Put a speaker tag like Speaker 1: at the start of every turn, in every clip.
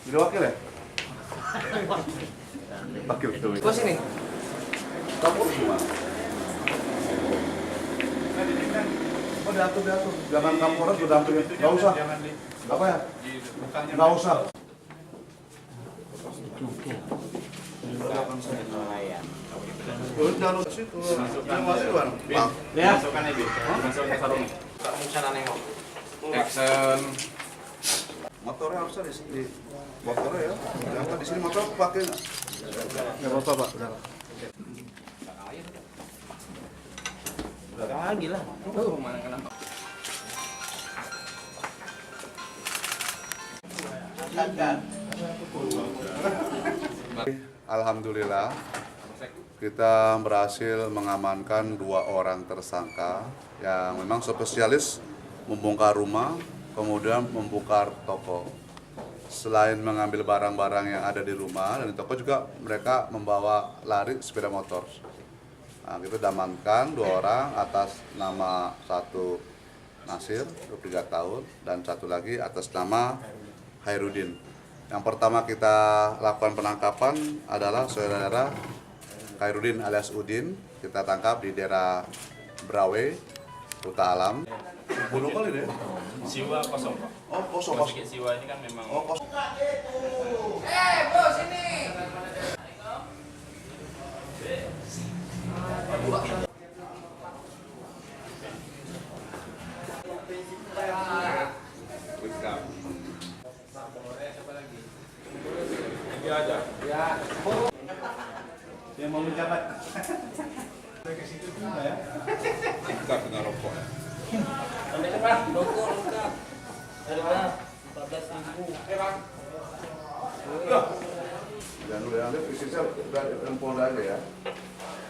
Speaker 1: Jadi wakil ya? Wakil tuh.
Speaker 2: Bos ini.
Speaker 1: Kamu gimana? Oh diatur. Jangan Kapolres udah hampir. Nggak usah. Apa ya? Nggak usah. Jangan lupa situ.
Speaker 3: Masukkan ibu. Masukkan ke sarung.
Speaker 2: Sana nengok.
Speaker 3: Action.
Speaker 1: Motornya harusnya di motornya ya. Jangan di sini motor aku pakai nggak? Nggak apa-apa Pak.
Speaker 2: Lagi lah. Tuh mana kenapa?
Speaker 1: Alhamdulillah kita berhasil mengamankan 2 orang tersangka yang memang spesialis membongkar rumah, kemudian membongkar toko. Selain mengambil barang-barang yang ada di rumah dan di toko juga mereka membawa lari sepeda motor. Nah, kita amankan 2 orang atas nama satu Nasir, 23 tahun, dan satu lagi atas nama Hairudin. Yang pertama kita lakukan penangkapan adalah saudara Hairudin alias Udin. Kita tangkap di daerah Brawe, Kuta Alam. Bunuh kali deh.
Speaker 3: Siwa kosong, Pak.
Speaker 1: Oh, kosong.
Speaker 3: Sedikit siwa ini kan memang.
Speaker 1: Oh, kosong.
Speaker 2: Bos ini.
Speaker 3: Dia aja.
Speaker 2: Ya.
Speaker 3: Dia mau menjabat. Ke situ juga ya.
Speaker 1: Lengkap dengan rokok.
Speaker 2: Sampai depan, rokok lengkap. Dari mana? 14.000. Bang.
Speaker 1: Dan udah nanti fisiknya dari Polda aja ya.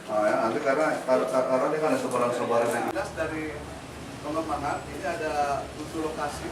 Speaker 1: Nah, ya nanti karena ini kan ada sebaran-sebaran yang jelas dari pengembangan ini ada 7 lokasi